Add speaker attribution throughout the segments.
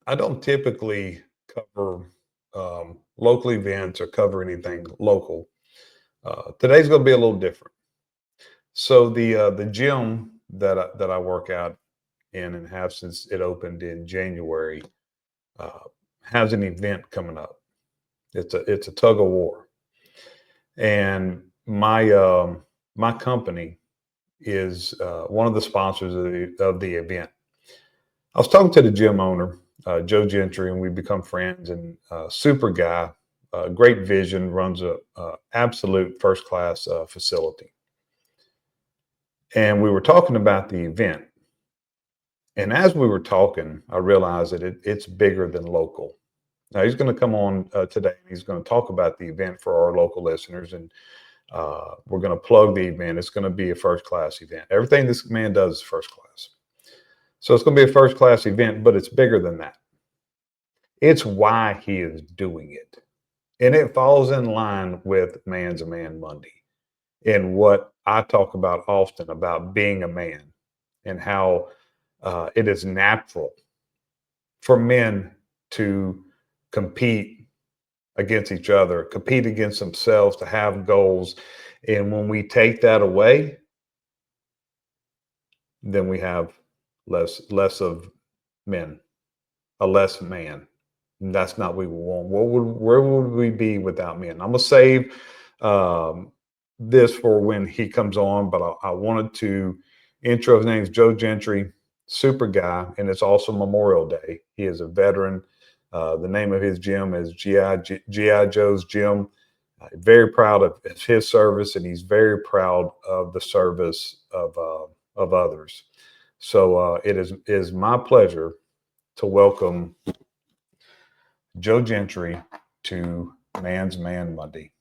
Speaker 1: I don't typically cover local events or cover anything local. Today's going to be a little different. So the gym that I work out in and have since it opened in January uh, has an event coming up. It's a tug of war, and my company is one of the sponsors of the event. I was talking to the gym owner, Joe Gentry, and we become friends. And super guy, great vision, runs a absolute first class facility. And we were talking about the event. And as we were talking, I realized that it's bigger than local. Now he's going to come on today, and he's going to talk about the event for our local listeners, and we're going to plug the event. It's going to be a first class event. Everything this man does is first class. So it's going to be a first class event, but it's bigger than that. It's why he is doing it. And it falls in line with Man's a Man Monday and what I talk about often about being a man and how it is natural for men to compete against each other, compete against themselves, to have goals. And when we take that away, then we have less of men, a less man. And that's not what we want. Where would we be without men? I'm gonna save um, this for when he comes on, but I wanted to intro. His name is Joe Gentry, super guy, and it's also Memorial Day. He is a veteran. The name of his gym is GI Joe's Gym. Very proud of his service, and he's very proud of the service of others. So it is my pleasure to welcome Joe Gentry to Man's Man Monday.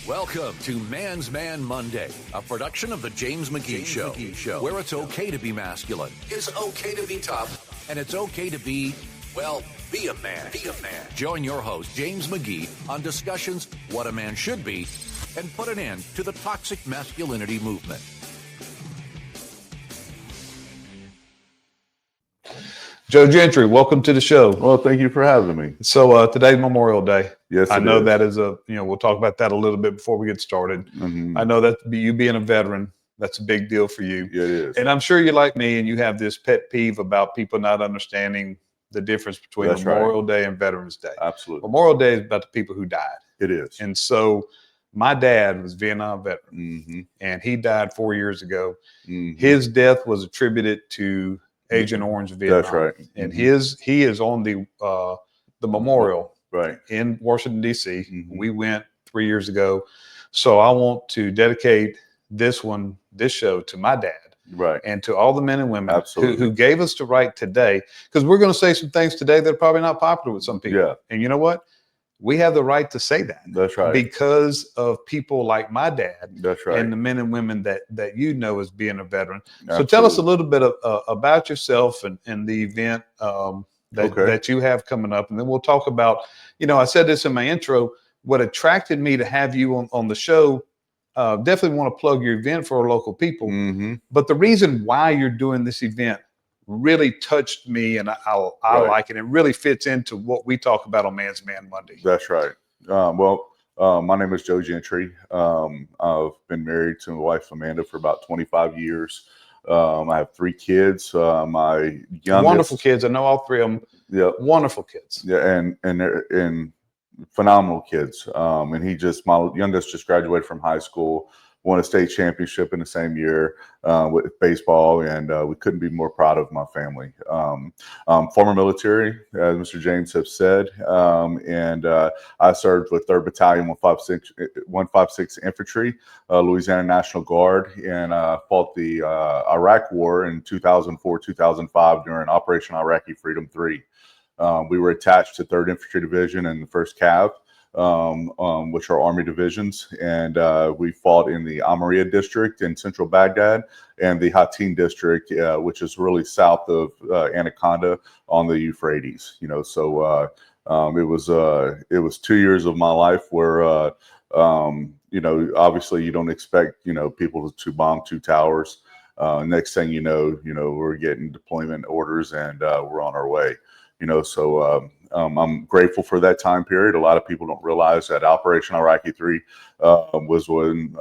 Speaker 2: Welcome to Man's Man Monday, a production of the James McGee Show, where it's okay to be masculine, it's okay to be tough, and it's okay to be, well, be a man. Be a man. Join your host, James McGee, on discussions what a man should be and put an end to the toxic masculinity movement.
Speaker 1: Joe Gentry, welcome to the show.
Speaker 3: Well, thank you for having me.
Speaker 1: So today's Memorial Day.
Speaker 3: Yes,
Speaker 1: I know
Speaker 3: is.
Speaker 1: that is we'll talk about that a little bit before we get started.
Speaker 3: Mm-hmm.
Speaker 1: I know that you being a veteran, that's a big deal for you.
Speaker 3: Yeah, it is.
Speaker 1: And I'm sure you're like me and you have this pet peeve about people not understanding the difference between
Speaker 3: That's
Speaker 1: Memorial
Speaker 3: right.
Speaker 1: Day and Veterans Day.
Speaker 3: Absolutely.
Speaker 1: Memorial Day is about the people who died.
Speaker 3: It is.
Speaker 1: And so my dad was a Vietnam veteran,
Speaker 3: Mm-hmm.
Speaker 1: and he died 4 years ago.
Speaker 3: Mm-hmm.
Speaker 1: His death was attributed to Agent Orange Vietnam.
Speaker 3: That's right.
Speaker 1: And
Speaker 3: Mm-hmm.
Speaker 1: he is on the memorial
Speaker 3: Right.
Speaker 1: in Washington, D.C.
Speaker 3: Mm-hmm.
Speaker 1: We went 3 years ago. So I want to dedicate this show to my dad.
Speaker 3: Right.
Speaker 1: And to all the men and women
Speaker 3: Absolutely.
Speaker 1: who gave us the right today, because we're going to say some things today that are probably not popular with some people.
Speaker 3: Yeah.
Speaker 1: And you know what? We have the right to say that.
Speaker 3: That's right.
Speaker 1: Because of people like my dad.
Speaker 3: That's right.
Speaker 1: And the men and women that you know as being a veteran.
Speaker 3: Absolutely.
Speaker 1: So tell us a little bit about yourself and the event that you have coming up. And then we'll talk about, I said this in my intro, what attracted me to have you on the show. Definitely want to plug your event for our local people.
Speaker 3: Mm-hmm.
Speaker 1: But the reason why you're doing this event really touched me, and I
Speaker 3: Right.
Speaker 1: like it. It really fits into what we talk about on Man's Man Monday.
Speaker 3: That's right. My name is Joe Gentry. I've been married to my wife, Amanda, for about 25 years. I have 3 kids. My youngest,
Speaker 1: wonderful kids. I know all 3 of them.
Speaker 3: Yeah.
Speaker 1: Wonderful kids.
Speaker 3: Yeah, and they're phenomenal kids. My youngest just graduated from high school, won a state championship in the same year with baseball, and we couldn't be more proud of my family. Former military, as Mr. James has said, and I served with 3rd Battalion, 156 Infantry, Louisiana National Guard, and fought the Iraq War in 2004-2005 during Operation Iraqi Freedom 3. We were attached to 3rd Infantry Division and the 1st Cav, which are Army divisions, and we fought in the Amaria District in central Baghdad and the Hattin District, which is really south of Anaconda on the Euphrates. So it was 2 years of my life where obviously you don't expect people to bomb 2 towers. Next thing you know, we're getting deployment orders and we're on our way. So I'm grateful for that time period. A lot of people don't realize that Operation Iraqi 3 was when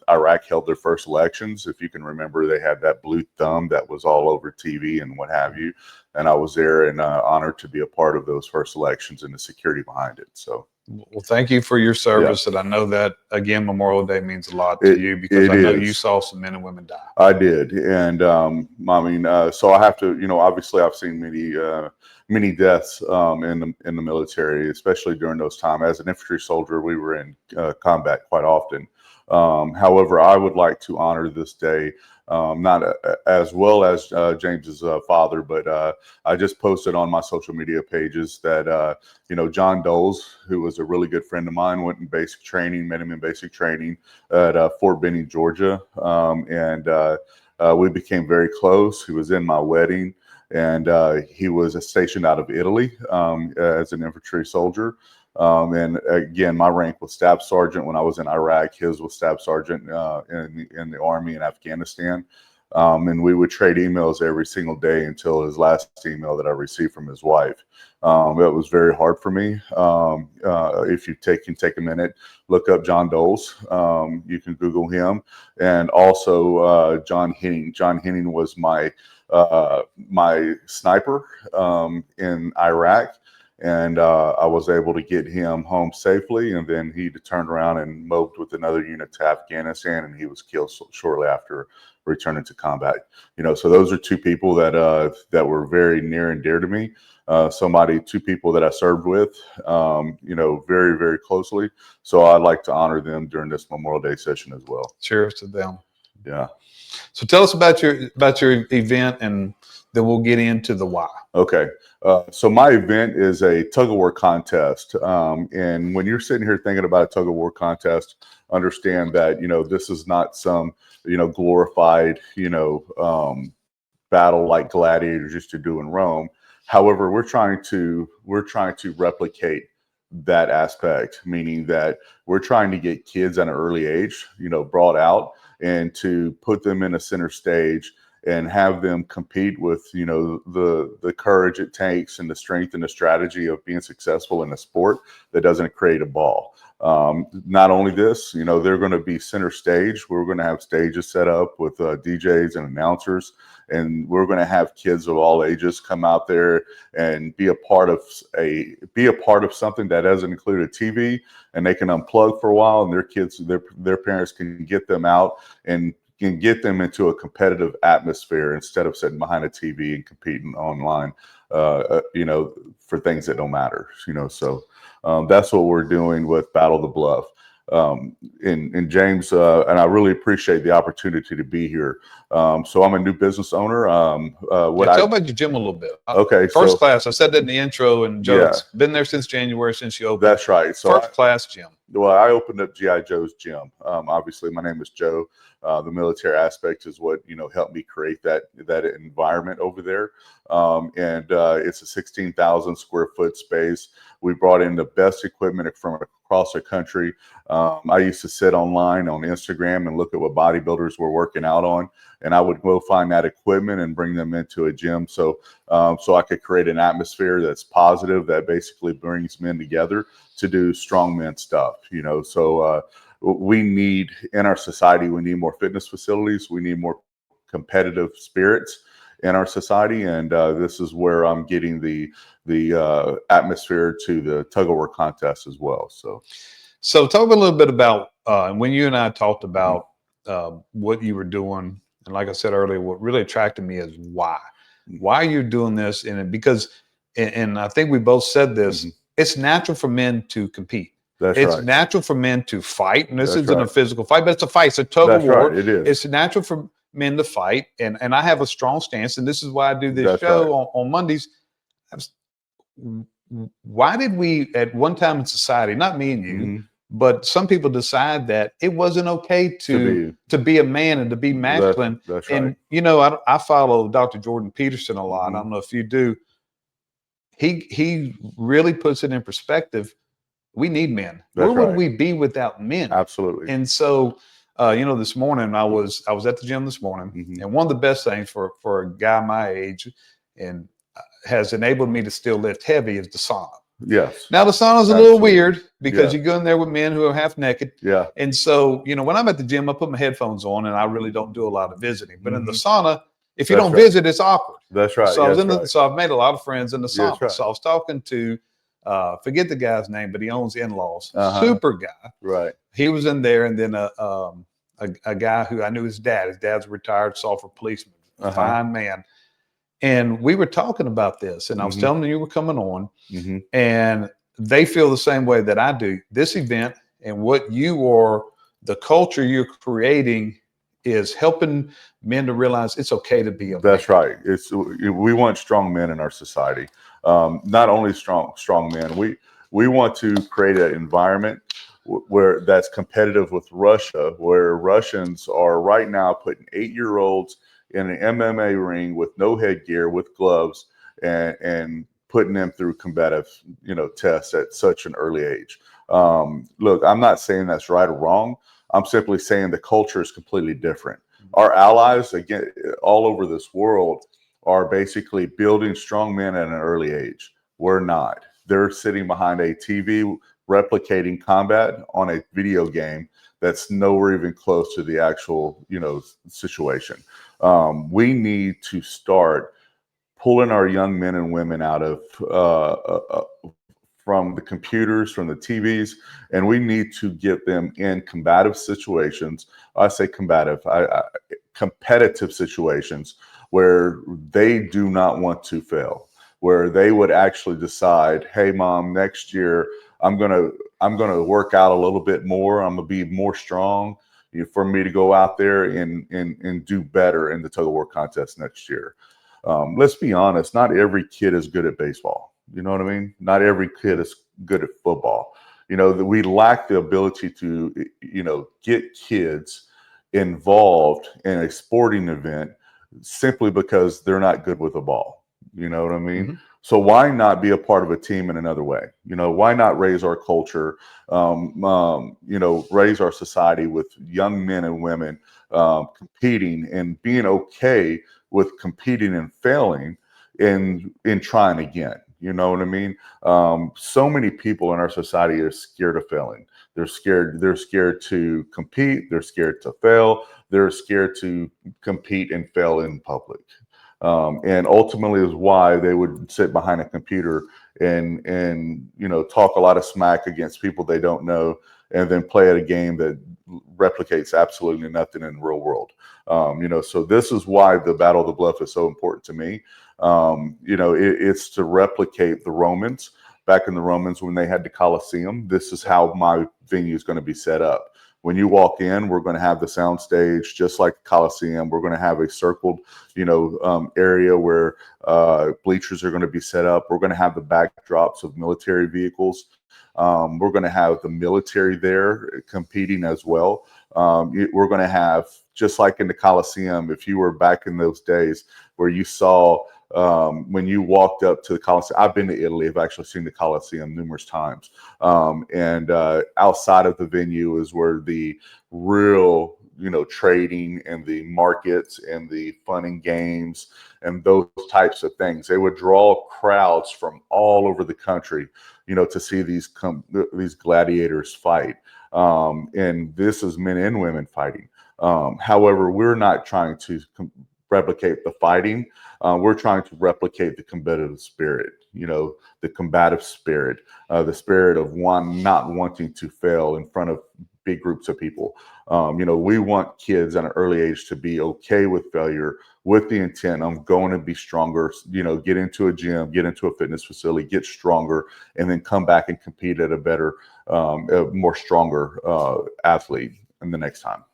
Speaker 3: Iraq held their first elections. If you can remember, they had that blue thumb that was all over TV and what have you. And I was there and honored to be a part of those first elections and the security behind it. So.
Speaker 1: Well, thank you for your service. And I know that, again, Memorial Day means a lot to you, because I know you saw some men and women die.
Speaker 3: I did. And so I have to, obviously I've seen many deaths in the military, especially during those times. As an infantry soldier, we were in combat quite often. However, I would like to honor this day, not as well as James's father, but I just posted on my social media pages that, John Doles, who was a really good friend of mine, went in basic training, met him in basic training at Fort Benning, Georgia. We became very close. He was in my wedding, and he was stationed out of Italy as an infantry soldier. And again, my rank was staff sergeant when I was in Iraq. His was staff sergeant in the Army in Afghanistan. And we would trade emails every single day until his last email that I received from his wife. It was very hard for me. If you can take a minute, look up John Doles. You can Google him. And also John Henning. John Henning was my sniper in Iraq. And I was able to get him home safely, and then he turned around and moved with another unit to Afghanistan, and he was killed shortly after returning to combat. So those are two people that were very near and dear to me. Two people that I served with, very, very closely. So I'd like to honor them during this Memorial Day session as well.
Speaker 1: Cheers to them.
Speaker 3: Yeah.
Speaker 1: So tell us about your event, and then we'll get into the why.
Speaker 3: Okay. So my event is a tug of war contest. And when you're sitting here thinking about a tug of war contest, understand that, this is not some, glorified, battle like gladiators used to do in Rome. However, we're trying to replicate that aspect, meaning that we're trying to get kids at an early age, brought out and to put them in a center stage and have them compete with, the courage it takes and the strength and the strategy of being successful in a sport that doesn't create a ball. Not only this, they're going to be center stage. We're going to have stages set up with DJs and announcers, and we're going to have kids of all ages come out there and be a part of something that doesn't include a TV, and they can unplug for a while, and their parents can get them out and can get them into a competitive atmosphere instead of sitting behind a TV and competing online, for things that don't matter, So that's what we're doing with Battle the Bluff. And James, and I really appreciate the opportunity to be here. So I'm a new business owner.
Speaker 1: Tell about your gym a little bit.
Speaker 3: Okay.
Speaker 1: First class. I said that in the intro, and Joe's been there since January, since you opened.
Speaker 3: That's right. So
Speaker 1: first class gym.
Speaker 3: Well, I opened up G.I. Joe's gym. Obviously, my name is Joe. The military aspect is what helped me create that environment over there. And it's a 16,000 square foot space. We brought in the best equipment from across the country. I used to sit online on Instagram and look at what bodybuilders were working out on, and I would go find that equipment and bring them into a gym. So I could create an atmosphere that's positive, that basically brings men together to do strongman stuff. So we need, in our society, we need more fitness facilities. We need more competitive spirits in our society, and this is where I'm getting the atmosphere to the tug of war contest as well.
Speaker 1: So talk a little bit about when you and I talked about what you were doing, and like I said earlier, what really attracted me is why you're doing this, and because I think we both said this. It's natural for men to compete. It's natural for men to fight, and this isn't a physical fight, but it's a fight. It's a tug of war.
Speaker 3: Right, it is.
Speaker 1: It's natural for men to fight, and I have a strong stance, and this is why I do this show on Mondays. Why did we at one time in society, not me and you, but some people decide that it wasn't okay to be a man and to be masculine?
Speaker 3: That's right.
Speaker 1: And I follow Dr. Jordan Peterson a lot. I don't know if you do. He really puts it in perspective. We need men. Where would we be without men?
Speaker 3: Absolutely.
Speaker 1: And so, this morning I was at the gym this morning, and one of the best things for a guy my age, and has enabled me to still lift heavy is the sauna.
Speaker 3: Yes.
Speaker 1: Now the sauna's a
Speaker 3: Absolutely.
Speaker 1: little weird because
Speaker 3: Yeah.
Speaker 1: you go in there with men who are half naked.
Speaker 3: Yeah.
Speaker 1: And so, when I'm at the gym, I put my headphones on and I really don't do a lot of visiting. But in the sauna, if you
Speaker 3: That's
Speaker 1: don't
Speaker 3: right.
Speaker 1: visit, it's awkward.
Speaker 3: That's right.
Speaker 1: So I was
Speaker 3: That's
Speaker 1: in
Speaker 3: right.
Speaker 1: so I've made a lot of friends in the
Speaker 3: That's
Speaker 1: sauna.
Speaker 3: right.
Speaker 1: So I was talking to forget the guy's name, but he owns in-laws.
Speaker 3: Uh-huh.
Speaker 1: Super guy.
Speaker 3: Right.
Speaker 1: He was in there, and then a guy who I knew his dad. His dad's a retired Sulphur policeman, fine man. And we were talking about this, and I was telling them you were coming on, and they feel the same way that I do. This event and what you are, the culture you're creating, is helping men to realize it's okay to be a
Speaker 3: That's
Speaker 1: man.
Speaker 3: right. We want strong men in our society. Not only strong men. We want to create an environment where that's competitive with Russia, where Russians are right now putting 8-year-olds in an MMA ring with no headgear, with gloves, and putting them through combative, tests at such an early age. Look, I'm not saying that's right or wrong. I'm simply saying the culture is completely different. Our allies, again, all over this world, are basically building strong men at an early age. We're not. They're sitting behind a TV replicating combat on a video game that's nowhere even close to the actual, situation. We need to start pulling our young men and women out of from the computers, from the TVs, and we need to get them in combative situations. I say combative, competitive situations where they do not want to fail, where they would actually decide, hey, Mom, next year I'm gonna work out a little bit more. I'm gonna be more strong for me to go out there and do better in the tug of war contest next year. Let's be honest, not every kid is good at baseball. You know what I mean? Not every kid is good at football. We lack the ability to, get kids involved in a sporting event simply because they're not good with a ball. You know what I mean? So why not be a part of a team in another way? Why not raise our culture, raise our society with young men and women competing and being okay with competing and failing in trying again. You know what I mean? So many people in our society are scared of failing. They're scared. They're scared to compete. They're scared to fail. They're scared to compete and fail in public. And ultimately is why they would sit behind a computer and talk a lot of smack against people they don't know, and then play at a game that replicates absolutely nothing in the real world. So this is why the Battle of the Bluff is so important to me. It's to replicate the Romans. Back in the Romans, when they had the Colosseum, this is how my venue is going to be set up. When you walk in, we're going to have the sound stage just like the Coliseum. We're going to have a circled, area where bleachers are going to be set up. We're going to have the backdrops of military vehicles. We're going to have the military there competing as well. We're going to have, just like in the Coliseum, if you were back in those days where you saw when you walked up to the Colosseum. I've been to Italy. I've actually seen the Colosseum numerous times. And outside of the venue is where the real, trading and the markets and the fun and games and those types of things. They would draw crowds from all over the country, to see these gladiators fight. And this is men and women fighting. However, we're not trying to replicate the fighting. We're trying to replicate the competitive spirit, the combative spirit, the spirit of not wanting to fail in front of big groups of people. We want kids at an early age to be okay with failure, with the intent, I'm going to be stronger, get into a gym, get into a fitness facility, get stronger, and then come back and compete at a better, more stronger athlete in the next time.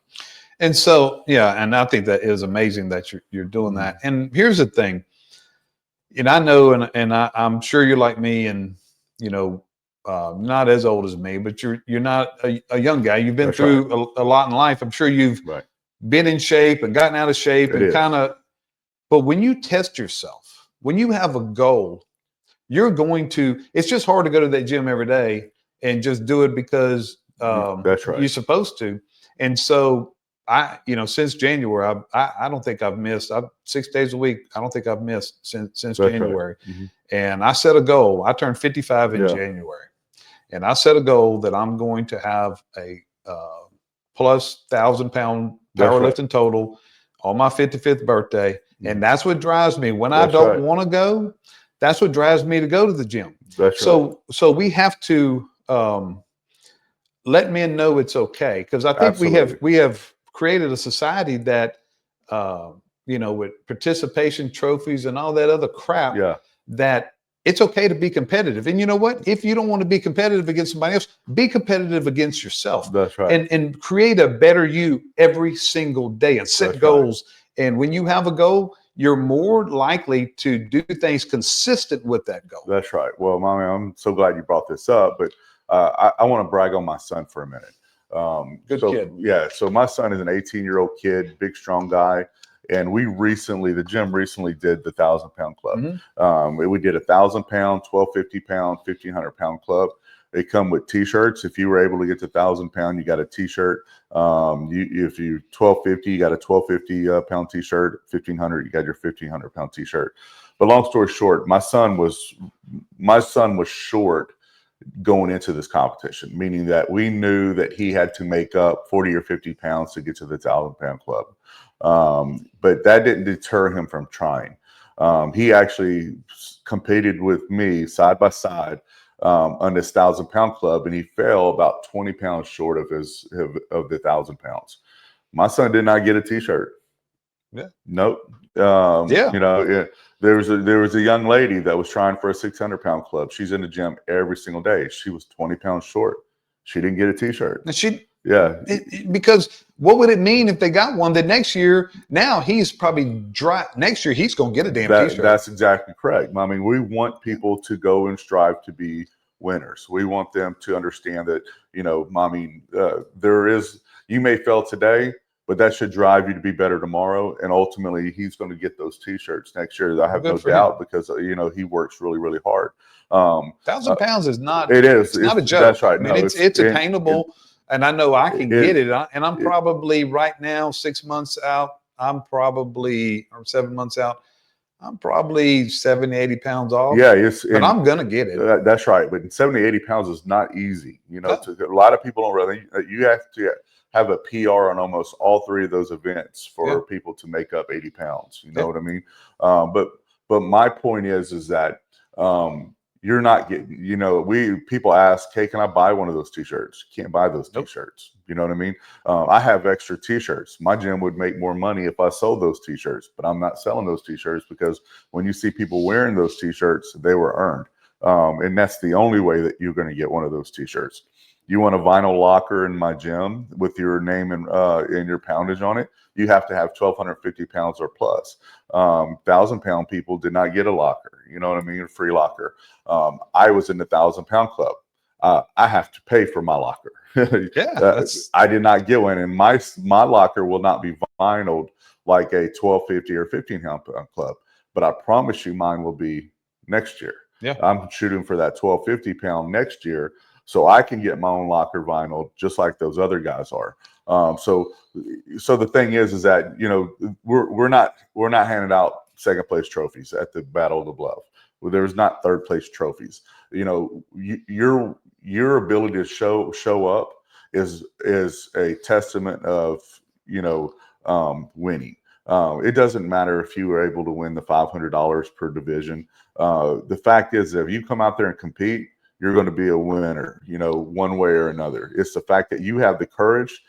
Speaker 1: And so, yeah, and I think that is amazing that you're doing that. And here's the thing, I know, and I'm sure you're like me, and not as old as me, but you're not a young guy. You've been
Speaker 3: That's
Speaker 1: through
Speaker 3: right.
Speaker 1: a lot in life. I'm sure you've been in shape and gotten out of shape and kind of. But when you test yourself, when you have a goal, you're going to. It's just hard to go to that gym every day and just do it because
Speaker 3: That's right.
Speaker 1: you're supposed to. And so since January, I don't think I've missed. 6 days a week. I don't think I've missed since
Speaker 3: That's
Speaker 1: January.
Speaker 3: right. Mm-hmm.
Speaker 1: And I set a goal. I turned 55 in
Speaker 3: Yeah.
Speaker 1: January, and I set a goal that I'm going to have a plus 1,000-pound powerlifting total on my 55th birthday.
Speaker 3: Mm-hmm.
Speaker 1: And that's what drives me when
Speaker 3: That's
Speaker 1: I don't
Speaker 3: right.
Speaker 1: want to go. That's what drives me to go to the gym.
Speaker 3: That's right.
Speaker 1: So we have to let men know it's okay, because I think
Speaker 3: Absolutely.
Speaker 1: we have created a society that with participation trophies and all that other crap,
Speaker 3: Yeah.
Speaker 1: that it's okay to be competitive. And you know what? If you don't want to be competitive against somebody else, be competitive against yourself.
Speaker 3: That's right.
Speaker 1: And create a better you every single day and set
Speaker 3: That's
Speaker 1: goals. Right. And when you have a goal, you're more likely to do things consistent with that goal.
Speaker 3: That's right. Well, Mommy, I'm so glad you brought this up, but I want to brag on my son for a minute.
Speaker 1: Good kid.
Speaker 3: Yeah. So my son is an 18-year-old kid, big, strong guy. And the gym recently did the 1,000-pound club. Mm-hmm. We did 1,000-pound, 1,250-pound, 1,500-pound club. They come with T-shirts. If you were able to get to 1,000-pound, you got a T-shirt. If you 1,250, you got a 1,250-pound T-shirt. 1,500, you got your 1,500-pound T-shirt. But long story short, my son was short going into this competition, meaning that we knew that he had to make up 40 or 50 pounds to get to the 1,000-pound club. But that didn't deter him from trying. He actually competed with me side by side on this 1,000-pound club, and he fell about 20 pounds short of the 1,000 pounds. My son did not get a T-shirt.
Speaker 1: Yeah.
Speaker 3: Nope.
Speaker 1: Yeah.
Speaker 3: There was a young lady that was trying for a 600-pound club. She's in the gym every single day. She was 20 pounds short. She didn't get a T-shirt. Because
Speaker 1: what would it mean if they got one? That next year, now he's probably dry. Next year, he's going to get a damn T-shirt.
Speaker 3: That's exactly correct. I mean, we want people to go and strive to be winners. We want them to understand that, you may fail today, but that should drive you to be better tomorrow. And ultimately, he's going to get those T-shirts next year. I have no doubt because, he works really, really hard.
Speaker 1: 1,000 pounds is not.
Speaker 3: It is.
Speaker 1: It's not a joke.
Speaker 3: That's right.
Speaker 1: I mean, it's attainable. And I know I can get it. And I'm probably right now, 6 months out, or 7 months out, I'm probably 70, 80 pounds off.
Speaker 3: Yeah.
Speaker 1: But I'm going to get it.
Speaker 3: That's right. But 70, 80 pounds is not easy. A lot of people don't realize you have to have a PR on almost all three of those events for people to make up 80 pounds. You know what I mean? But my point is that you're not getting, people ask, hey, can I buy one of those T-shirts? You can't buy those T-shirts. You know what I mean? I have extra T-shirts. My gym would make more money if I sold those T-shirts, but I'm not selling those T-shirts because when you see people wearing those T-shirts, they were earned. And that's the only way that you're going to get one of those T-shirts. You want a vinyl locker in my gym with your name and your poundage on it, you have to have 1,250 pounds or plus. 1,000-pound people did not get a locker. You know what I mean? A free locker. I was in the 1,000-pound club. I have to pay for my locker. I did not get one, and my locker will not be vinyled like a 1,250 or 1,500-pound club. But I promise you, mine will be next year.
Speaker 1: Yeah,
Speaker 3: I'm shooting for that 1,250-pound next year, so I can get my own locker vinyl just like those other guys are. So the thing is that we're not handing out second place trophies at the Battle of the Bluff. There's not third place trophies. Your ability to show up is a testament of winning. It doesn't matter if you were able to win the $500 per division. The fact is that if you come out there and compete, you're going to be a winner, one way or another. It's the fact that you have the courage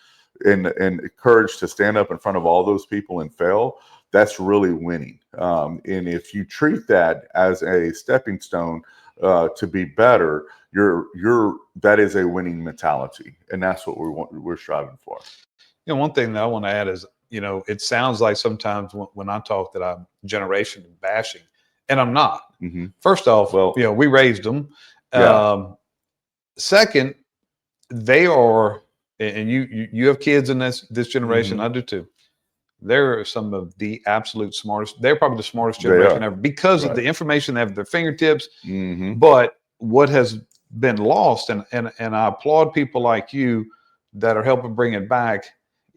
Speaker 3: and courage to stand up in front of all those people and fail. That's really winning. And if you treat that as a stepping stone to be better, that is a winning mentality, and that's what we're striving for.
Speaker 1: One thing that I want to add is, it sounds like sometimes when I talk that I'm generation bashing, and I'm not.
Speaker 3: Mm-hmm.
Speaker 1: First off, we raised them.
Speaker 3: Yeah.
Speaker 1: Second, they are, and you have kids in this generation.
Speaker 3: Mm-hmm.
Speaker 1: I do too. They're some of the absolute smartest. They're probably the smartest generation ever because of the information they have at their fingertips.
Speaker 3: Mm-hmm.
Speaker 1: But what has been lost, and I applaud people like you that are helping bring it back,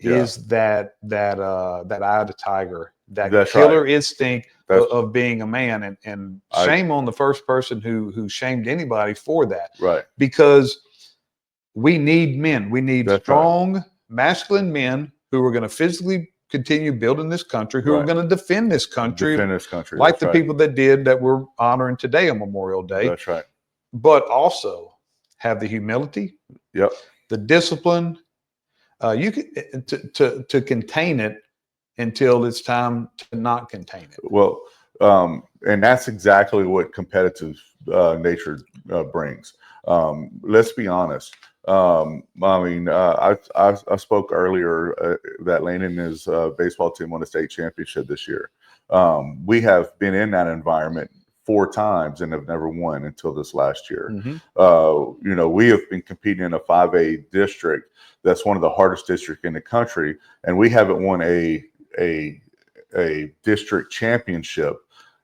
Speaker 1: is that eye of the tiger, that
Speaker 3: That's
Speaker 1: killer
Speaker 3: right.
Speaker 1: instinct of being a man. And shame on the first person who shamed anybody for that.
Speaker 3: Right.
Speaker 1: Because we need men. We need
Speaker 3: That's
Speaker 1: strong, masculine men who are going to physically continue building this country, who are going to defend this country, like the people that did that we're honoring today on Memorial Day.
Speaker 3: That's right.
Speaker 1: But also have the humility, the discipline, you can to contain it until it's time to not contain it.
Speaker 3: Well, and that's exactly what competitive nature brings. Let's be honest. I mean, I spoke earlier that Lane and his baseball team won a state championship this year. We have been in that environment 4 times and have never won until this last year. You know, we have been competing in a 5A district that's one of the hardest districts in the country, and we haven't won a district championship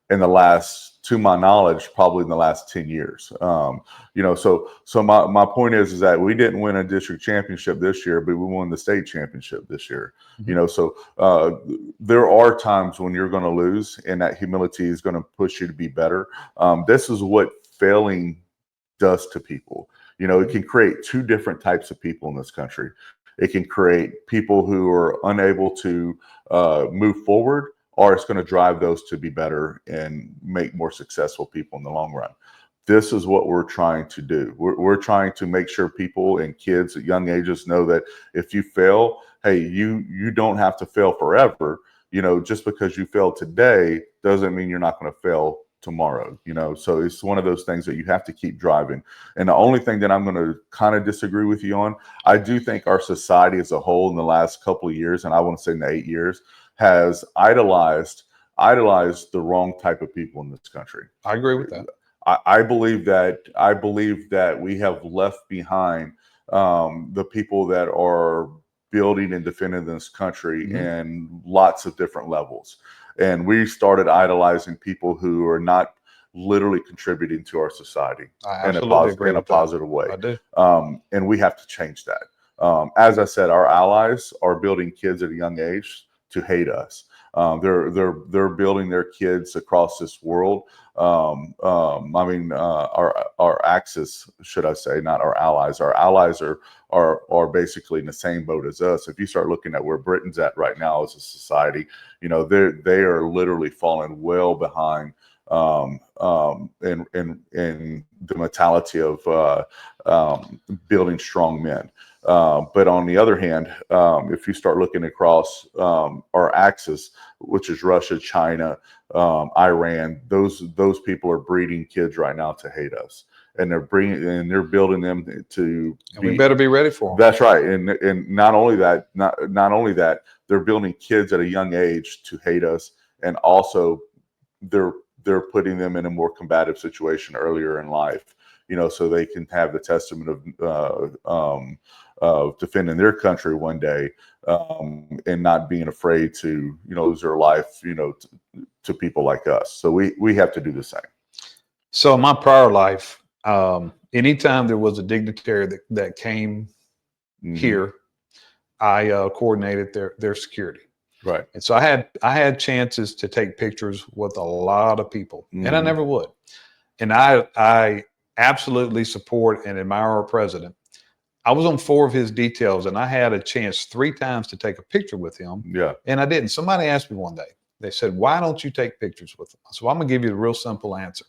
Speaker 3: in the last, to my knowledge, probably in the last 10 years. You know, so my point is that we didn't win a district championship this year, but we won the state championship this year. You know, so there are times when you're going to lose, and that humility is going to push you to be better. This is what failing does to people. You know, it can create 2 different types of people in this country. It can create people who are unable to move forward, or it's going to drive those to be better and make more successful people in the long run. This is what we're trying to do. We're trying to make sure people and kids at young ages know that if you fail, hey, you don't have to fail forever. You know, just because you failed today doesn't mean you're not going to fail tomorrow. You know, so it's one of those things that you have to keep driving. And the only thing that I'm going to kind of disagree with you on, I do think our society as a whole in the last couple of years, and I want to say in the 8 years, has idolized the wrong type of people in this country.
Speaker 1: I agree with that.
Speaker 3: I believe that we have left behind the people that are building and defending this country in lots of different levels. And we started idolizing people who are not literally contributing to our society in a positive way.
Speaker 1: I do.
Speaker 3: And we have to change that. As I said, our allies are building kids at a young age to hate us. They're building their kids across this world. I mean, our axis, should I say, not our allies. Our allies are basically in the same boat as us. If you start looking at where Britain's at right now as a society, you know, they are literally falling well behind in the mentality of building strong men. But on the other hand, if you start looking across our axis, which is Russia, China, Iran, those people are breeding kids right now to hate us, and they're building them to.
Speaker 1: We better be ready for them.
Speaker 3: That's right, and not only that, they're building kids at a young age to hate us, and also they're putting them in a more combative situation earlier in life. You know, so they can have the testament of defending their country one day, and not being afraid to, you know, lose their life, you know, to people like us. So we have to do the same.
Speaker 1: So in my prior life, anytime there was a dignitary that came here, I coordinated their security.
Speaker 3: Right.
Speaker 1: And so I had chances to take pictures with a lot of people, and I never would. And I absolutely support and admire our president. I was on 4 of his details, and I had a chance 3 times to take a picture with him.
Speaker 3: Yeah.
Speaker 1: And I didn't. Somebody asked me one day, they said, "Why don't you take pictures with him?" So I'm going to give you the real simple answer.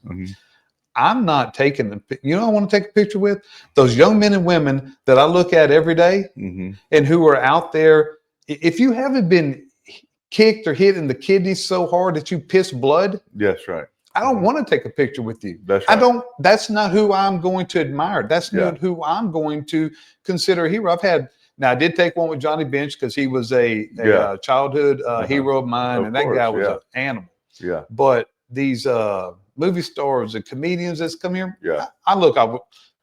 Speaker 1: I'm not taking them. You know, I want to take a picture with those young men and women that I look at every day and who are out there. If you haven't been kicked or hit in the kidneys so hard that you piss blood.
Speaker 3: That's right.
Speaker 1: I don't want to take a picture with you.
Speaker 3: That's right.
Speaker 1: That's not who I'm going to admire. That's not who I'm going to consider a hero. I did take one with Johnny Bench because he was a childhood hero of mine, and that guy was an animal.
Speaker 3: Yeah.
Speaker 1: But these movie stars and comedians that's come here, I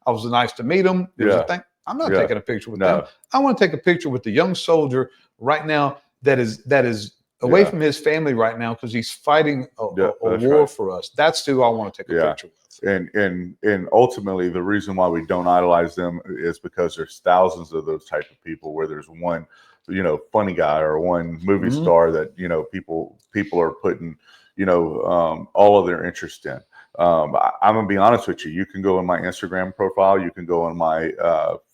Speaker 1: was nice to meet them. There's a thing. I'm not taking a picture with them. I want to take a picture with the young soldier right now that is away from his family right now because he's fighting a war for us. That's who I want to take a picture with.
Speaker 3: And ultimately, the reason why we don't idolize them is because there's thousands of those type of people where there's one funny guy or one movie
Speaker 1: Mhm.
Speaker 3: star that people are putting all of their interest in. I'm gonna be honest with you. You can go on my Instagram profile, you can go on my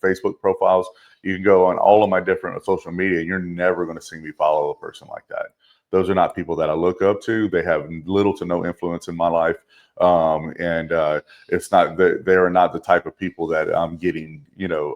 Speaker 3: Facebook profiles, you can go on all of my different social media. You're never going to see me follow a person like that. Those are not people that I look up to. They have little to no influence in my life, and it's not they are not the type of people that I'm getting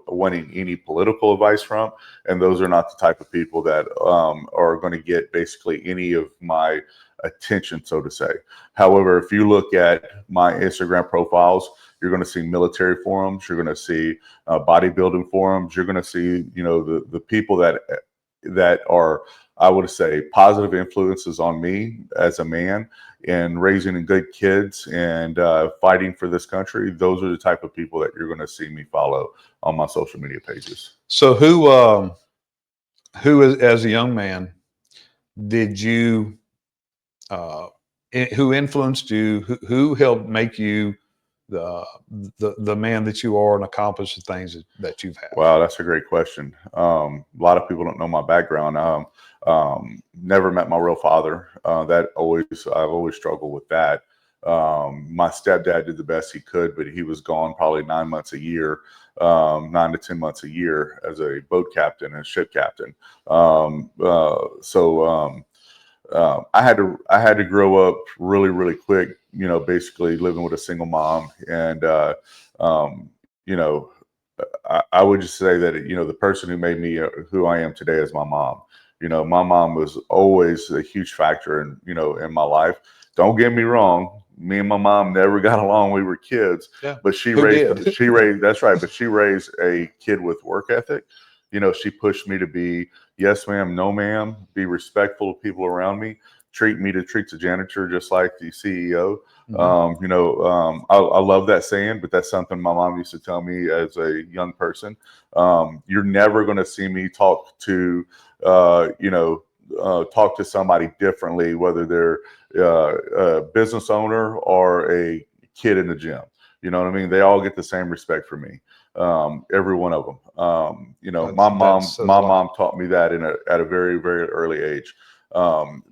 Speaker 3: wanting any political advice from, and those are not the type of people that are going to get basically any of my attention, so to say. However, if you look at my Instagram profiles, you're going to see military forums, you're going to see bodybuilding forums, you're going to see the people that are, I would say, positive influences on me as a man and raising good kids and fighting for this country. Those are the type of people that you're going to see me follow on my social media pages.
Speaker 1: So who as a young man did you who influenced you? Who helped make you the man that you are and accomplish the things that you've had?
Speaker 3: Wow, that's a great question. A lot of people don't know my background. Never met my real father. I've always struggled with that. My stepdad did the best he could, but he was gone probably 9 months a year, 9 to 10 months a year as a boat captain and ship captain. I had to grow up really, really quick, basically living with a single mom. And, I would just say that, the person who made me who I am today is my mom. My mom was always a huge factor in my life. Don't get me wrong. Me and my mom never got along. We were kids,
Speaker 1: Yeah.
Speaker 3: but that's right. But she raised a kid with work ethic. She pushed me to be yes, ma'am, no, ma'am, be respectful of people around me, treat the janitor just like the CEO.
Speaker 1: Mhm.
Speaker 3: I love that saying, but that's something my mom used to tell me as a young person. You're never going to see me talk to somebody differently, whether they're a business owner or a kid in the gym. You know what I mean? They all get the same respect for me. Every one of them.
Speaker 1: That says a
Speaker 3: My
Speaker 1: lot.
Speaker 3: mom taught me that at a very, very early age.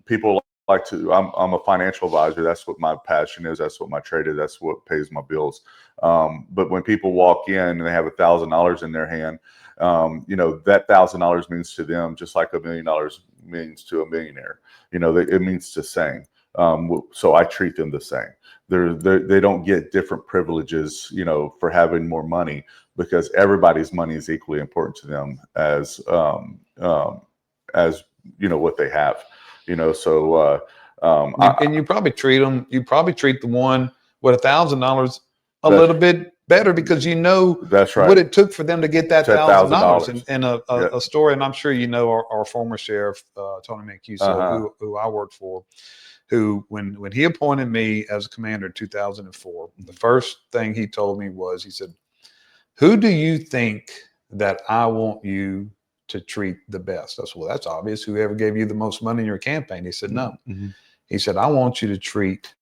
Speaker 3: People like to. I'm a financial advisor. That's what my passion is. That's what my trade is. That's what pays my bills. But when people walk in and they have $1,000 in their hand, that $1,000 means to them just like $1 million means to a millionaire. It means the same. So I treat them the same. They don't get different privileges, for having more money, because everybody's money is equally important to them as what they have. So
Speaker 1: You probably treat them. You probably treat the one with $1,000 a
Speaker 3: that's
Speaker 1: little bit better because
Speaker 3: that's
Speaker 1: what
Speaker 3: right.
Speaker 1: it took for them to get that $1,000.
Speaker 3: $10,000.
Speaker 1: And
Speaker 3: Yeah.
Speaker 1: a story, and I'm sure our former sheriff Tony Mancuso, who I worked for, who when he appointed me as a commander in 2004, the first thing he told me was, he said, "Who do you think that I want you to treat the best?" I said, "Well, that's obvious. Whoever gave you the most money in your campaign." He said, "No."
Speaker 3: Mm-hmm.
Speaker 1: He said, "I want you to treat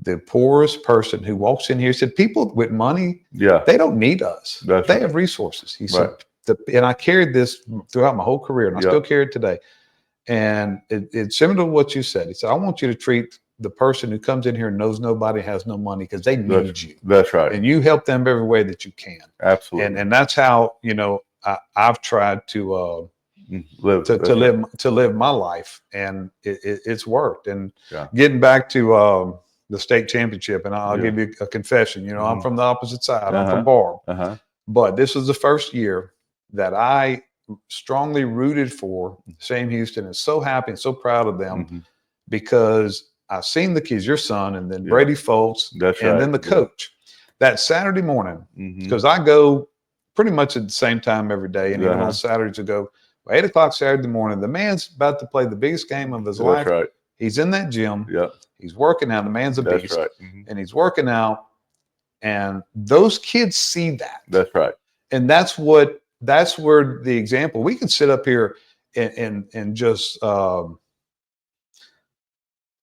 Speaker 1: the poorest person who walks in here." He said, "People with money,
Speaker 3: Yeah,
Speaker 1: they don't need us.
Speaker 3: that's
Speaker 1: They
Speaker 3: right.
Speaker 1: have resources." He
Speaker 3: Right.
Speaker 1: said, and I carried this throughout my whole career, and I still
Speaker 3: Yep.
Speaker 1: carry it today. And it's similar to what you said. He said, "I want you to treat the person who comes in here and knows nobody has no money because they need you.
Speaker 3: That's right.
Speaker 1: And you help them every way that you can."
Speaker 3: Absolutely.
Speaker 1: And that's how, I've tried to
Speaker 3: Live.
Speaker 1: to
Speaker 3: That's right.
Speaker 1: live my life, and it's worked. And
Speaker 3: Yeah.
Speaker 1: getting back to the state championship, and I'll
Speaker 3: Yeah.
Speaker 1: give you a confession. I'm
Speaker 3: Mhm.
Speaker 1: from the opposite side. I'm from
Speaker 3: Uh-huh.
Speaker 1: Barb,
Speaker 3: Uh-huh.
Speaker 1: but this was the first year that I strongly rooted for Shane Houston, and so happy and so proud of them
Speaker 3: Mm-hmm.
Speaker 1: because I've seen the kids, your son, and then
Speaker 3: Yeah.
Speaker 1: Brady Foltz,
Speaker 3: That's
Speaker 1: and
Speaker 3: right.
Speaker 1: then the coach. That Saturday morning,
Speaker 3: Mm-hmm.
Speaker 1: because I go pretty much at the same time every day, and even on Saturdays I go 8 o'clock Saturday morning. The man's about to play the biggest game of his
Speaker 3: That's
Speaker 1: life.
Speaker 3: right.
Speaker 1: He's in that gym.
Speaker 3: Yep.
Speaker 1: He's working out. The man's a
Speaker 3: That's
Speaker 1: beast,
Speaker 3: right. Mm-hmm.
Speaker 1: and he's working out. And those kids see that.
Speaker 3: That's right.
Speaker 1: And that's where the example, we can sit up here and just
Speaker 3: No,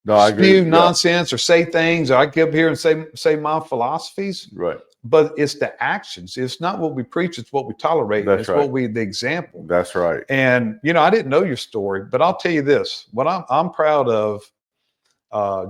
Speaker 3: I agree.
Speaker 1: spew
Speaker 3: Yeah.
Speaker 1: nonsense or say things, or I get up here and say my philosophies.
Speaker 3: Right.
Speaker 1: but it's the actions. It's not what we preach, it's what we tolerate.
Speaker 3: That's
Speaker 1: It's
Speaker 3: right.
Speaker 1: what the example.
Speaker 3: That's right.
Speaker 1: And, I didn't know your story, but I'll tell you this, what I'm proud of,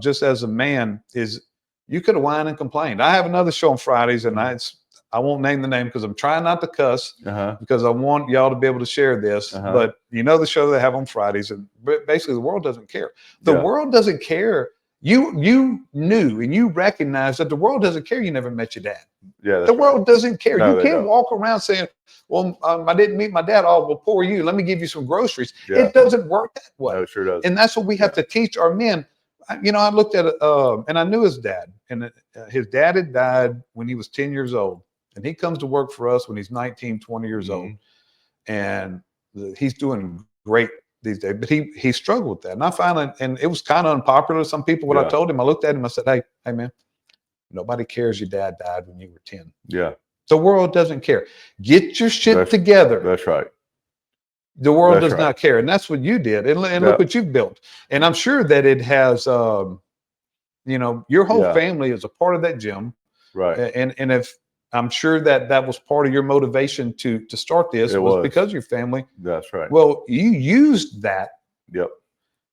Speaker 1: just as a man, is you could have whined and complained. I have another show on Fridays, and I won't name the name because I'm trying not to cuss, because I want y'all to be able to share this. But the show they have on Fridays, and basically the world doesn't care. The world doesn't care. You knew and you recognized that the world doesn't care. You never met your dad.
Speaker 3: Yeah,
Speaker 1: the world doesn't care.
Speaker 3: No,
Speaker 1: you can't walk around saying, "Well, I didn't meet my dad. Oh, well, poor you. Let me give you some groceries." It doesn't work that way.
Speaker 3: No, it sure does.
Speaker 1: And that's what we have to teach our men. I looked at it, and I knew his dad, and his dad had died when he was 10 years old. And he comes to work for us when he's 19, 20 years old. And he's doing great these days, but he struggled with that. And I finally, and it was kind of unpopular to some people, what I told him. I looked at him, I said, hey man, nobody cares your dad died when you were 10.
Speaker 3: Yeah.
Speaker 1: The world doesn't care. Get your shit together.
Speaker 3: That's right.
Speaker 1: The world does not care. And that's what you did. And look what you've built. And I'm sure that it has, your whole family is a part of that gym.
Speaker 3: Right.
Speaker 1: And if, I'm sure that was part of your motivation to start this, was because of your family.
Speaker 3: That's right.
Speaker 1: Well, you used that
Speaker 3: Yep.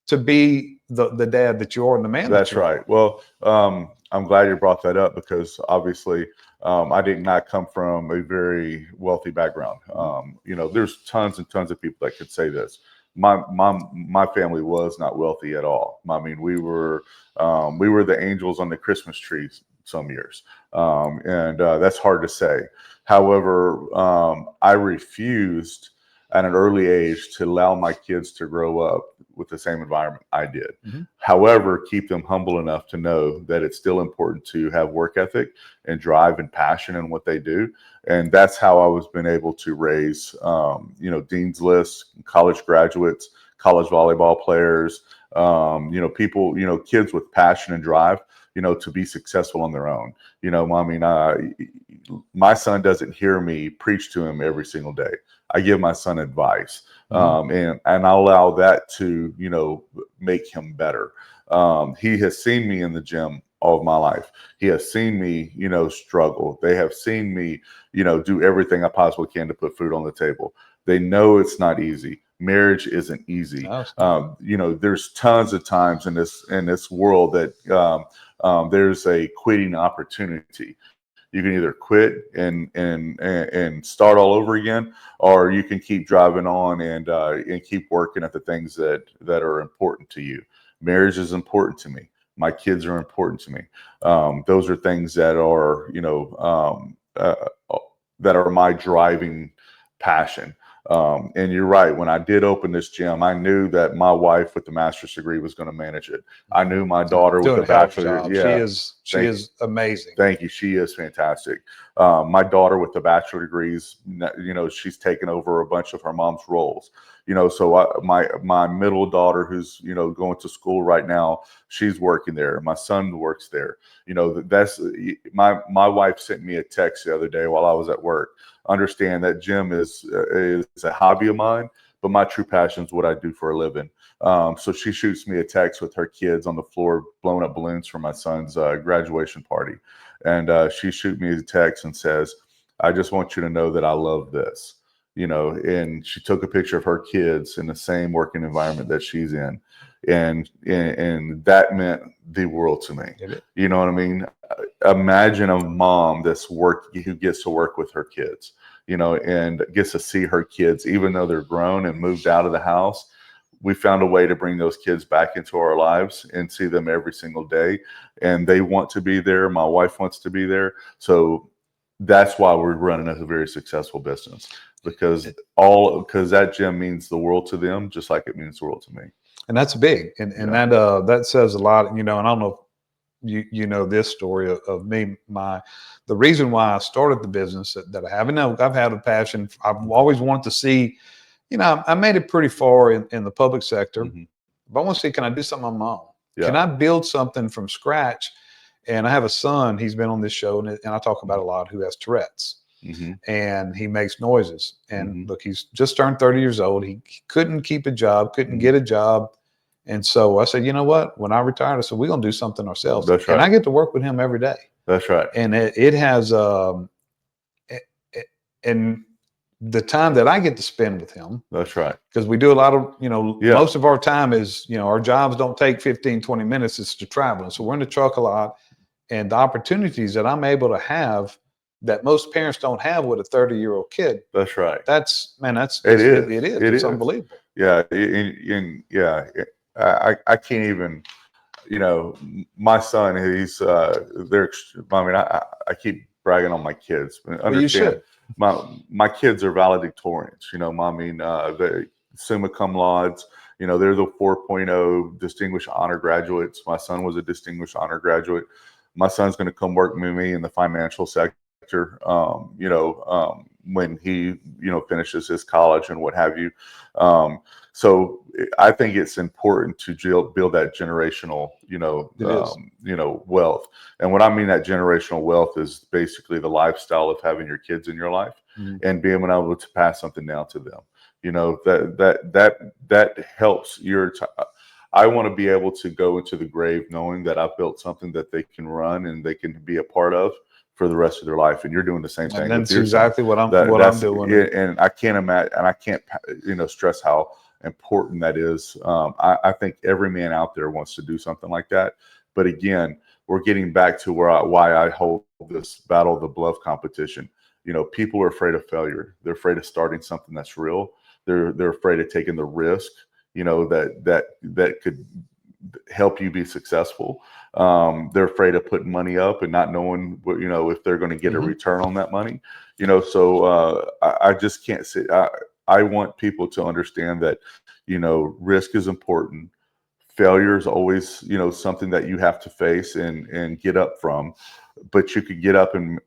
Speaker 1: to be the dad that you are and the man.
Speaker 3: That's right. Well, I'm glad you brought that up, because obviously I did not come from a very wealthy background. There's tons and tons of people that could say this. My family was not wealthy at all. I mean, we were the angels on the Christmas trees some years. And that's hard to say. However, I refused at an early age to allow my kids to grow up with the same environment I did. However, keep them humble enough to know that it's still important to have work ethic and drive and passion in what they do. And that's how I was been able to raise, dean's lists, college graduates, college volleyball players, people, kids with passion and drive, to be successful on their own. My son doesn't hear me preach to him every single day. I give my son advice, and I allow that to, make him better. He has seen me in the gym all of my life. He has seen me, struggle. They have seen me, do everything I possibly can to put food on the table. They know it's not easy. Marriage isn't easy. There's tons of times in this world that there's a quitting opportunity. You can either quit and start all over again, or you can keep driving on and keep working at the things that are important to you. Marriage is important to me. My kids are important to me. Those are things that are, that are my driving passion. And you're right. When I did open this gym, I knew that my wife with the master's degree was going to manage it. I knew my daughter with the bachelor.
Speaker 1: Yeah, she is amazing.
Speaker 3: Thank you. She is fantastic. My daughter with the bachelor degrees, she's taken over a bunch of her mom's roles. So my middle daughter, who's going to school right now, she's working there. My son works there. That's my wife sent me a text the other day while I was at work. Understand that gym is a hobby of mine, but my true passion is what I do for a living. So she shoots me a text with her kids on the floor blowing up balloons for my son's graduation party. And she shoot me a text and says, I just want you to know that I love this. And she took a picture of her kids in the same working environment that she's in. And that meant the world to me. You know what I mean? Imagine a mom who gets to work with her kids, and gets to see her kids, even though they're grown and moved out of the house. We found a way to bring those kids back into our lives and see them every single day. And they want to be there. My wife wants to be there. So that's why we're running a very successful business, because that gym means the world to them, just like it means the world to me.
Speaker 1: And that's big. And that says a lot, and I don't know if you know this story of me. The reason why I started the business that I have, and I've had a passion. I've always wanted to see, I made it pretty far in the public sector, but I want to see, can I do something on my own? Yeah. Can I build something from scratch? And I have a son, he's been on this show, and I talk about a lot, who has Tourette's. And he makes noises. And look, he's just turned 30 years old. He couldn't keep a job, couldn't get a job. And so I said, you know what? When I retired, I said, we're going to do something ourselves.
Speaker 3: That's right.
Speaker 1: And I get to work with him every day.
Speaker 3: That's right.
Speaker 1: And it has and the time that I get to spend with him,
Speaker 3: That's right.
Speaker 1: because we do a lot of,
Speaker 3: Yeah.
Speaker 1: most of our time is, our jobs don't take 15, 20 minutes. It's to traveling. So we're in the truck a lot, and the opportunities that I'm able to have that most parents don't have with a 30-year-old kid.
Speaker 3: That's right.
Speaker 1: It is. It's unbelievable.
Speaker 3: Yeah. I can't even, my son, he's, I mean, I keep bragging on my kids.
Speaker 1: Well, you should.
Speaker 3: My kids are valedictorians, I mean, the summa cum laudes, they're the 4.0 distinguished honor graduates. My son was a distinguished honor graduate. My son's going to come work with me in the financial sector, when he, finishes his college and what have you. So I think it's important to build that generational, wealth. And what I mean that generational wealth is basically the lifestyle of having your kids in your life and being able to pass something down to them. That helps I want to be able to go into the grave knowing that I've built something that they can run and they can be a part of for the rest of their life. And you're doing the same thing.
Speaker 1: And that's exactly what I'm doing.
Speaker 3: And I can't imagine, and I can't, stress how important that is. I think every man out there wants to do something like that. But again, we're getting back to why I hold this Battle of the Bluff competition. People are afraid of failure. They're afraid of starting something that's real. They're afraid of taking the risk, that could help you be successful. They're afraid of putting money up and not knowing what, if they're going to get a return on that money. So I just can't say. I want people to understand that, risk is important. Failure is always, something that you have to face and get up from, but you could get up and,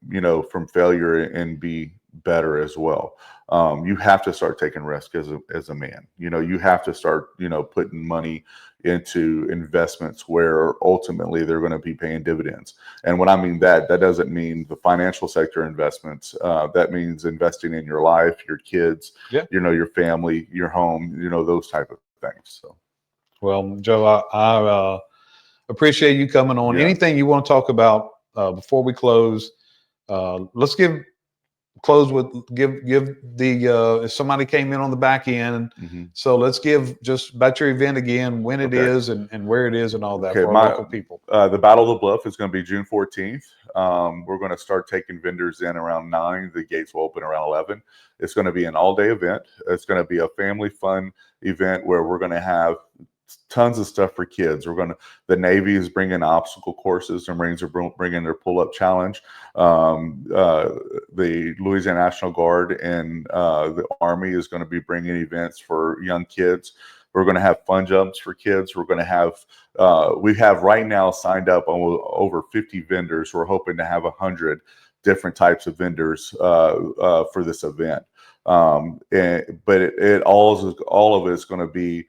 Speaker 3: from failure and be better as well. You have to start taking risk as a man. You have to start, putting money into investments where ultimately they're going to be paying dividends. And when I mean that doesn't mean the financial sector investments. That means investing in your life, your kids, your family, your home, those type of things. So.
Speaker 1: Well, Joe, I appreciate you coming on.
Speaker 3: Yeah.
Speaker 1: Anything you want to talk about before we close? Let's close with the if somebody came in on the back end. So let's give just about your event again, when it is and where it is and all that for our local people.
Speaker 3: The Battle of the Bluff is going to be June 14th. We're going to start taking vendors in around 9. The gates will open around 11. It's going to be an all-day event. It's going to be a family fun event where we're going to have tons of stuff for kids. The Navy is bringing obstacle courses, the Marines are bringing their pull-up challenge. The Louisiana National Guard and the Army is going to be bringing events for young kids. We're going to have fun jumps for kids. We're going to have, we have right now signed up over 50 vendors. We're hoping to have 100 different types of vendors for this event. But all of it is going to be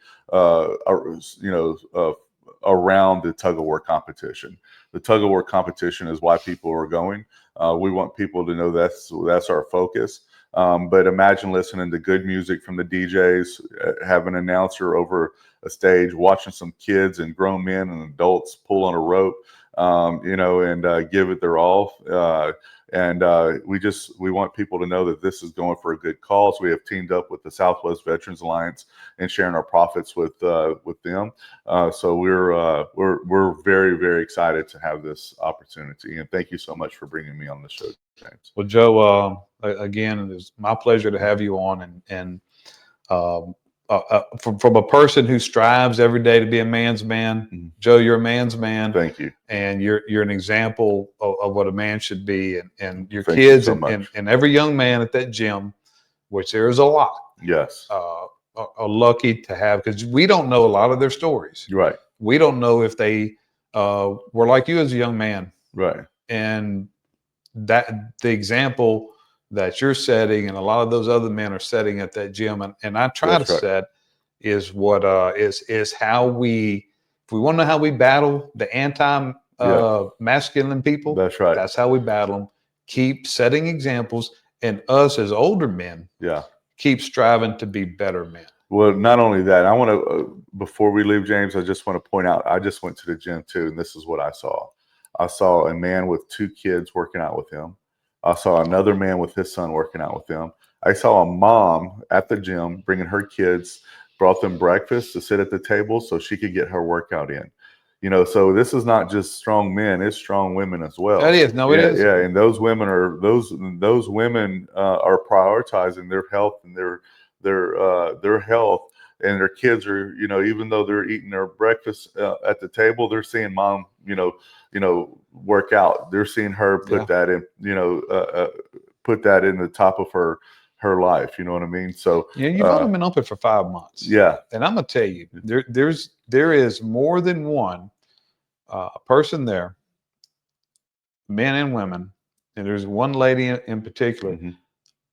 Speaker 3: around the tug of war competition. The tug of war competition is why people are going. We want people to know that's our focus. But imagine listening to good music from the DJs, have an announcer over a stage, watching some kids and grown men and adults pull on a rope, and give it their all. We want people to know that this is going for a good cause. We have teamed up with the Southwest Veterans Alliance and sharing our profits with them. So we're very, very excited to have this opportunity. And thank you so much for bringing me on the show, James.
Speaker 1: Well, Joe, again, it's my pleasure to have you on. And from a person who strives every day to be a man's man, Joe, you're a man's man.
Speaker 3: Thank you.
Speaker 1: And you're an example of what a man should be. And your
Speaker 3: Thank
Speaker 1: kids
Speaker 3: you so
Speaker 1: and every young man at that gym, which there is a lot.
Speaker 3: Yes.
Speaker 1: Are lucky to have, because we don't know a lot of their stories.
Speaker 3: Right.
Speaker 1: We don't know if they were like you as a young man.
Speaker 3: Right.
Speaker 1: And that the example that you're setting and a lot of those other men are setting at that gym, and I try to set is what is how if we want to know how we battle the masculine people.
Speaker 3: That's right.
Speaker 1: That's how we battle them. Keep setting examples, and us as older men, keep striving to be better men.
Speaker 3: Well, not only that, I want to before we leave, James, I just want to point out, I just went to the gym too, and this is what I saw. I saw a man with 2 kids working out with him. I saw another man with his son working out with him. I saw a mom at the gym bringing her kids, brought them breakfast to sit at the table so she could get her workout in. So this is not just strong men; it's strong women as well.
Speaker 1: It is. No,
Speaker 3: yeah,
Speaker 1: it is.
Speaker 3: Yeah, and those women are prioritizing their health and their health, and their kids are, even though they're eating their breakfast at the table, they're seeing mom, work out. They're seeing her put that in, put that in the top of her life. You know what I mean? So
Speaker 1: You've only been open for 5 months.
Speaker 3: Yeah.
Speaker 1: And I'm gonna tell you, there is more than one person there, men and women, and there's one lady in particular.
Speaker 3: Mm-hmm.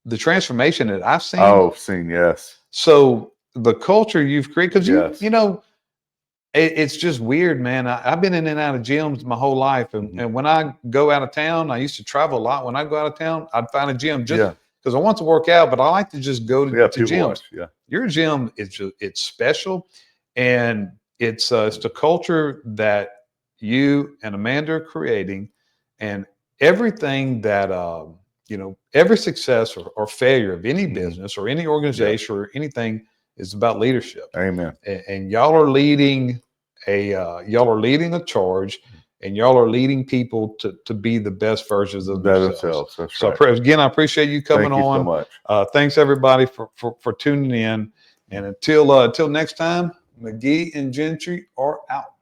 Speaker 1: The transformation that I've seen.
Speaker 3: Oh, seen, yes.
Speaker 1: So the culture you've created, because
Speaker 3: Yes.
Speaker 1: it's just weird, man. I've been in and out of gyms my whole life, and when I go out of town, I used to travel a lot. When I go out of town, I'd find a gym just because I want to work out, but I like to just go to gyms.
Speaker 3: Watch. Yeah.
Speaker 1: Your gym it's special, and it's the culture that you and Amanda are creating, and everything that every success or failure of any business or any organization or anything is about leadership.
Speaker 3: Amen.
Speaker 1: And y'all are leading a charge, and y'all are leading people to be the best versions of themselves.
Speaker 3: That's
Speaker 1: so
Speaker 3: right.
Speaker 1: again, I appreciate you coming on.
Speaker 3: Thank you so much.
Speaker 1: Thanks everybody for tuning in. And until next time, McGee and Gentry are out.